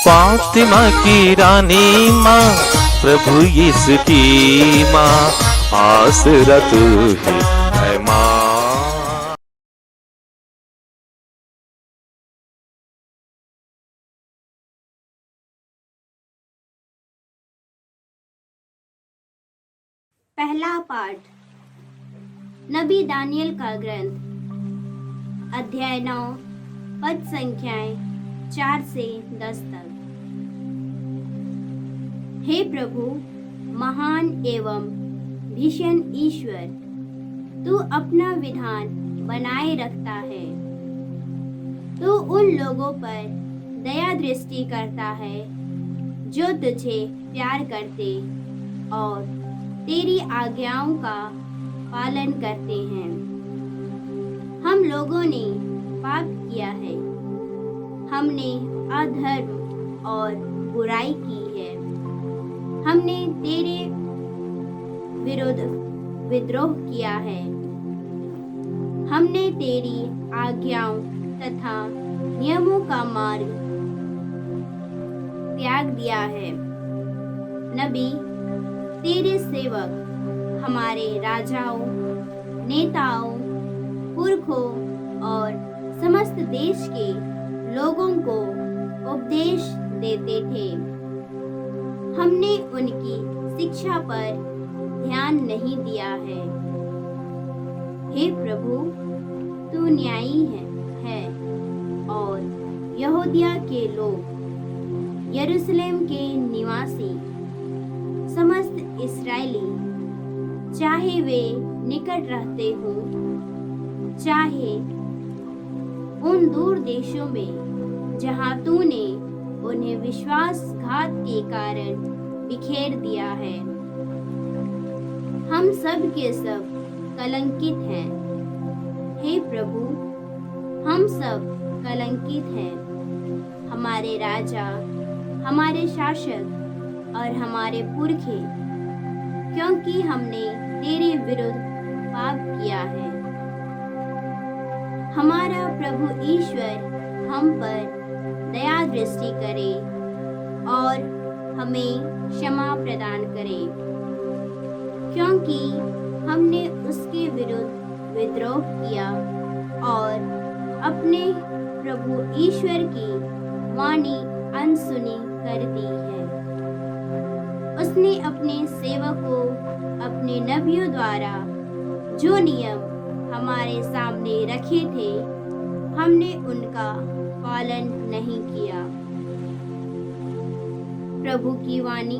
फातिमा की रानी माँ, प्रभु यीशु की माँ, आसरा तू ही है माँ। पहला पाठ नबी दानियल का ग्रंथ, अध्याय 9, पद संख्याएं 4 से 10 तक। हे प्रभु, महान एवं भीषण ईश्वर, तू अपना विधान बनाए रखता है। तू उन लोगों पर दया दृष्टि करता है जो तुझे प्यार करते और तेरी आज्ञाओं का पालन करते हैं। हम लोगों ने पाप किया है, हमने अधर्म और बुराई की है। हमने तेरे विरुद्ध विद्रोह किया है। हमने तेरी आज्ञाओं तथा नियमों का मार्ग त्याग दिया है। नबी, तेरे सेवक हमारे राजाओं, नेताओं, पुरखों और समस्त देश के लोगों को उपदेश देते थे। हमने उनकी शिक्षा पर ध्यान नहीं दिया है। हे प्रभु, तू न्यायी है और यहूदिया के लोग, यरूशलेम के निवासी, समस्त इस्राएली, चाहे वे निकट रहते हों, चाहे उन दूर देशों में जहां तूने उन्हें विश्वासघात के कारण बिखेर दिया है, हम सब के सब कलंकित हैं। हे प्रभु, हम सब कलंकित हैं। हमारे राजा, हमारे शासक और हमारे पुरखे, क्योंकि हमने तेरे विरुद्ध पाप किया है। हमारा प्रभु ईश्वर हम पर दया दृष्टि करे और हमें क्षमा प्रदान करे, क्योंकि हमने उसके विरुद्ध विद्रोह किया और अपने प्रभु ईश्वर की वाणी अनसुनी कर दी है। उसने अपने सेवकों, अपने नबियों द्वारा जो नियम हमारे सामने रखे थे, हमने उनका पालन नहीं किया। प्रभु की वाणी।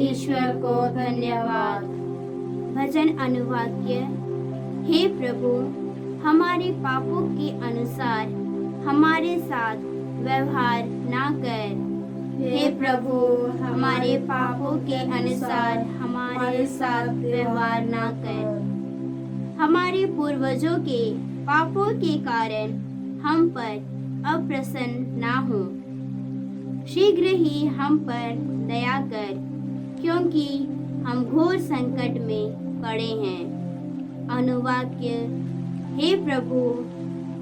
ईश्वर को धन्यवाद। भजन अनुवाक्य। हे प्रभु, हमारे पापों के अनुसार हमारे साथ व्यवहार ना कर। हे प्रभु, हमारे पापों के अनुसार हमारे साथ व्यवहार ना कर। हमारे पूर्वजों के पापों के कारण हम पर अप्रसन्न ना हो। शीघ्र ही हम पर दया कर, क्योंकि हम घोर संकट में पड़े हैं। अनुवाक्य। हे प्रभु,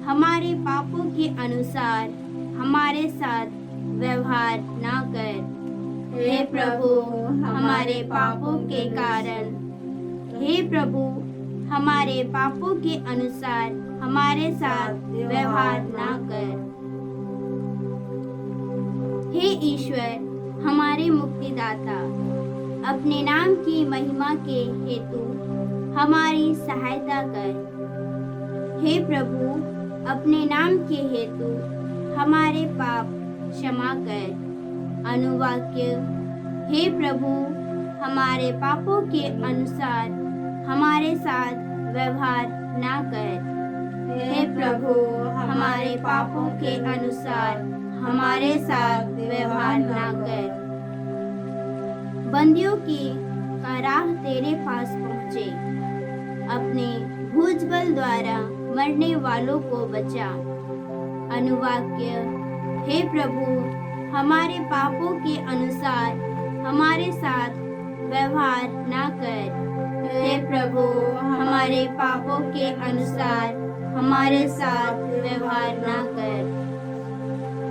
हमारे पापों के अनुसार हमारे साथ व्यवहार ना कर। हे प्रभु, हमारे पापों के कारण, हे प्रभु, हमारे पापों के अनुसार हमारे साथ व्यवहार ना कर। हे ईश्वर, हमारे मुक्तिदाता, अपने नाम की महिमा के हेतु हमारी सहायता कर। हे प्रभु, अपने नाम के हेतु हमारे पाप क्षमा कर। अनुवाक्य। हे प्रभु, हमारे पापों के अनुसार हमारे साथ व्यवहार ना कर। हे प्रभु, हमारे पापों के अनुसार हमारे साथ व्यवहार ना कर। बंदियों की राह तेरे पास पहुँचे, अपने भुजबल द्वारा मरने वालों को बचा। अनुवाक्य। हे प्रभु, हमारे पापों के अनुसार हमारे साथ व्यवहार ना कर। हे प्रभु, हमारे पापों के अनुसार हमारे साथ व्यवहार ना कर।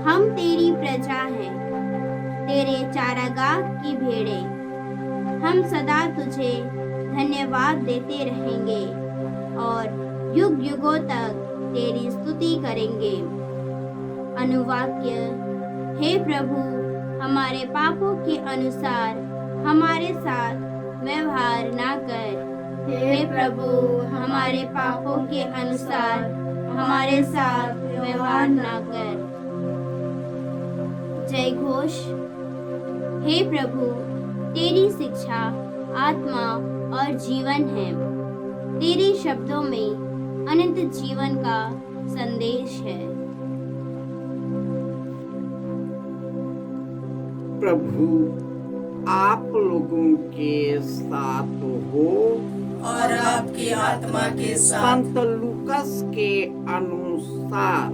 हम तेरी प्रजा हैं, अगाग की भेड़ें। हम सदा तुझे धन्यवाद देते रहेंगे और युग युगों तक तेरी स्तुति करेंगे। अनुवाक्य: हे प्रभु, हमारे पापों के अनुसार हमारे साथ व्यवहार ना कर। हे प्रभु, हमारे पापों के अनुसार हमारे साथ व्यवहार ना कर। जय घोष। हे प्रभु, तेरी शिक्षा आत्मा और जीवन है। तेरे शब्दों में अनंत जीवन का संदेश है। प्रभु आप लोगों के साथ हो और आपकी आत्मा के साथ। संत लूकस के अनुसार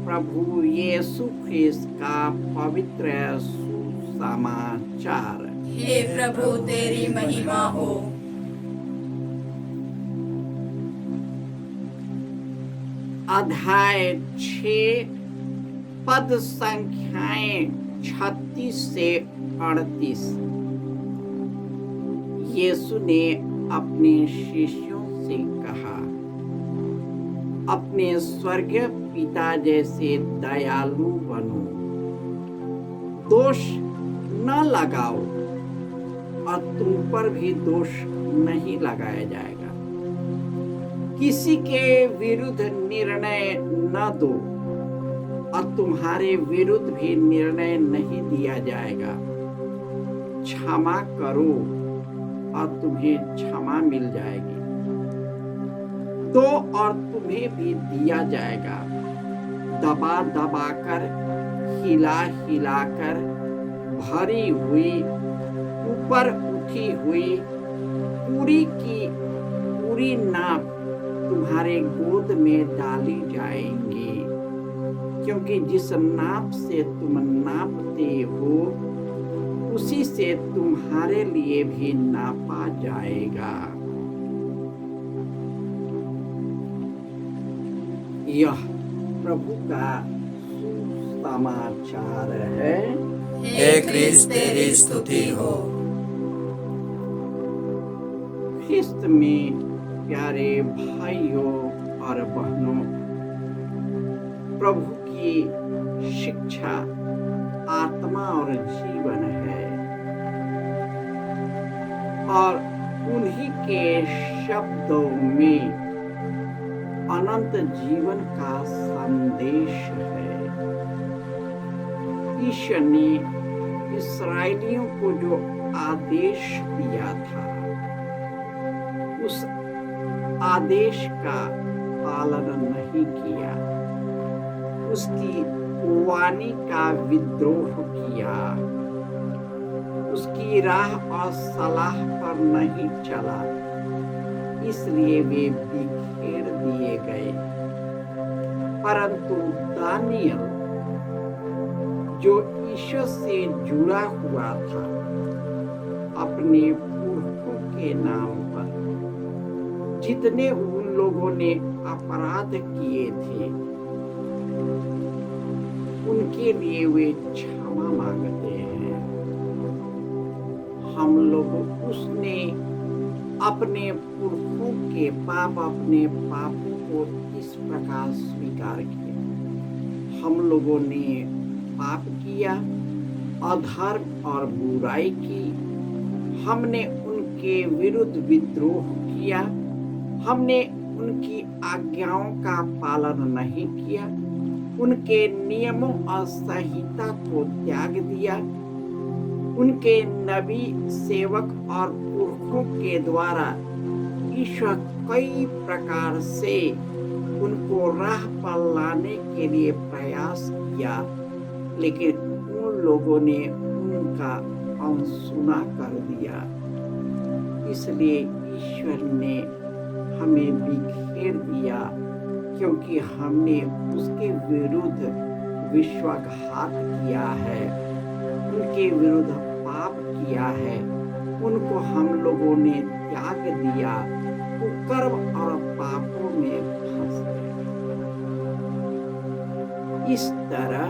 प्रभु यीशु ख्रिस्त का पवित्र सुसमाचार। हे प्रभु तेरी महिमा हो। अध्याय 6 पद संख्याएं 36 से 38। यीशु ने अपने शिष्यों से कहा, अपने स्वर्गीय पिता जैसे दयालु बनो, दोष न लगाओ और तुम पर भी दोष नहीं लगाया जाएगा। किसी के विरुद्ध निर्णय न दो और तुम्हारे विरुद्ध भी निर्णय नहीं दिया जाएगा। क्षमा करो और तुम्हें क्षमा मिल जाएगी। दो और तुम्हें भी दिया जाएगा। दबा दबा कर, हिला हिला कर, भरी हुई, ऊपर उठी हुई पूरी की पूरी नाप तुम्हारे गोद में डाली जाएंगी, क्योंकि जिस नाप से तुम नापते हो उसी से तुम्हारे लिए भी नापा जाएगा। यह प्रभु का सुसमाचार है। हे क्रिस्त तेरी स्तुति हो। ख्रिस्त में प्यारे भाइयों और बहनों, प्रभु की शिक्षा आत्मा और जीवन है और उन्हीं के शब्दों में अनंत जीवन का संदेश है। ईश्वर ने इस्राएलियों को जो आदेश दिया था, उस आदेश का पालन नहीं किया, उसकी वाणी का विद्रोह किया, उसकी राह और सलाह पर नहीं चला, इसलिए वे बिखेर दिए गए। परंतु दानियल, जो ईश्वर से जुड़ा हुआ था, अपने पुरखों के नाम पर जितने उन लोगों ने अपराध किए थे, उनके लिए वे क्षमा मांगते हैं। हम लोग उसने अपने पुरखों के पाप, अपने पापों को इस प्रकार स्वीकार किया। हम लोगों ने पाप किया, अधर्म और बुराई की, हमने उनके विरुद्ध विद्रोह किया, हमने उनकी आज्ञाओं का पालन नहीं किया, उनके नियमों और संहिता को त्याग दिया। उनके नबी, सेवक और पुरखों के द्वारा ईश्वर कई प्रकार से उनको राह पर लाने के लिए प्रयास किया, लेकिन उन लोगों ने उनका अनसुना कर दिया। इसलिए ईश्वर ने हमें बिखेर दिया, क्योंकि हमने उसके विरुद्ध विश्वासघात किया है, उनके विरुद्ध पाप किया है, उनको हम लोगों ने त्याग दिया, कुकर्म और पापों में फंस गए। इस तरह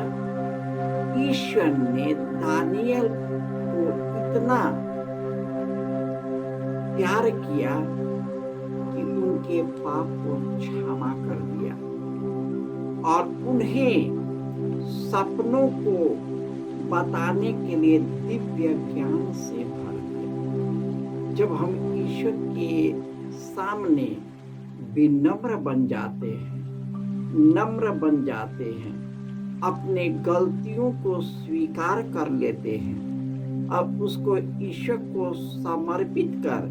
ईश्वर ने दानियल को इतना प्यार किया कि उनके पाप को क्षमा कर दिया और उन्हें सपनों को बताने के लिए दिव्य ज्ञान से भर दिया। जब हम ईश्वर के सामने विनम्र बन जाते हैं, नम्र बन जाते हैं, अपने गलतियों को स्वीकार कर लेते हैं, अब उसको ईश्वर को समर्पित कर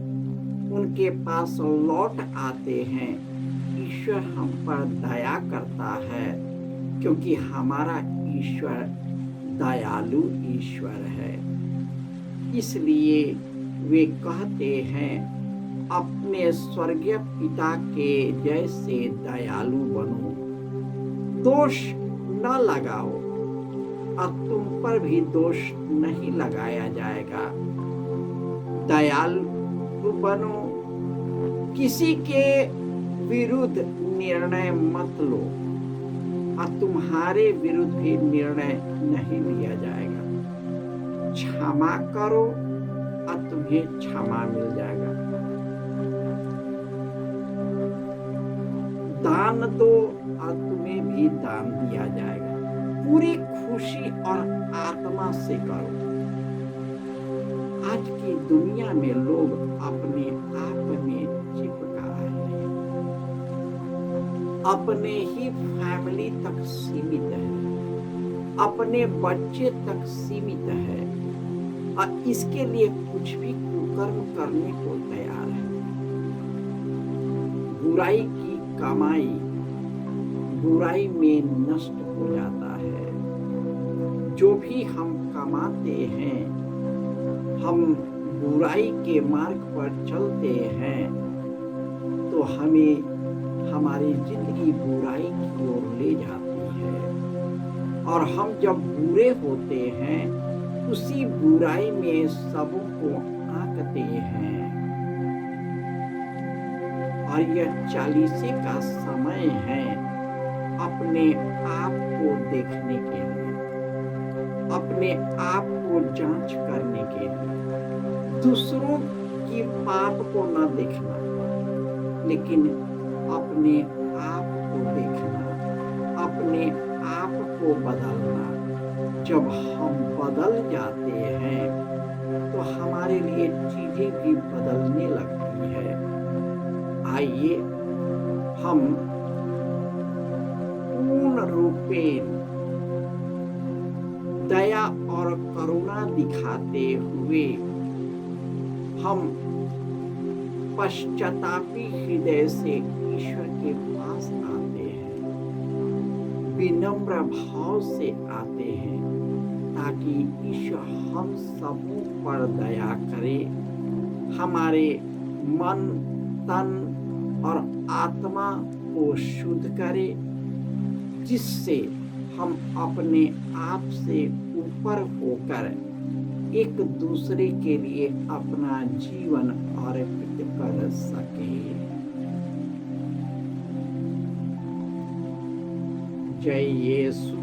उनके पास लौट आते हैं, ईश्वर हम पर दया करता है, क्योंकि हमारा ईश्वर दयालु ईश्वर है। इसलिए वे कहते हैं, अपने स्वर्गीय पिता के जैसे दयालु बनो, दोष न लगाओ और तुम पर भी दोष नहीं लगाया जाएगा। दयालु बनो, किसी के विरुद्ध निर्णय मत लो और तुम्हारे विरुद्ध भी निर्णय नहीं लिया जाएगा। क्षमा करो और तुम्हें क्षमा मिल जाएगा। दान दो और तुम्हें भी दान दिया जाएगा। पूरी खुशी और आत्मा से करो। आज की दुनिया में लोग अपने आप में चिपका रहे हैं, अपने ही फैमिली तक सीमित है, अपने बच्चे तक सीमित है और इसके लिए कुछ भी कुकर्म करने को तैयार है। बुराई की कमाई बुराई में नष्ट हो जाता है। जो भी हम कमाते हैं, हम बुराई के मार्ग पर चलते हैं तो हमें हमारी जिंदगी बुराई की ओर ले जाती है और हम जब बुरे होते हैं उसी बुराई में सबों को आंकते हैं। और यह 40 का समय है अपने आप को देखने के लिए, अपने आप को जांच करने के लिए, दूसरों की पाप को न देखना लेकिन अपने आप को देखना, अपने आप को बदलना। जब हम बदल जाते हैं तो हमारे लिए चीजें भी बदलने लगती है। आइए हम पूर्ण रूपेण दया और करुणा दिखाते हुए हम पश्चातापी हृदय से ईश्वर के पास आते हैं, विनम्र भाव से आते हैं, ताकि ईश्वर हम सबों पर दया करे, हमारे मन, तन और आत्मा को शुद्ध करे, जिससे हम अपने आप से ऊपर होकर एक दूसरे के लिए अपना जीवन अर्पित कर सके। जय यीशु।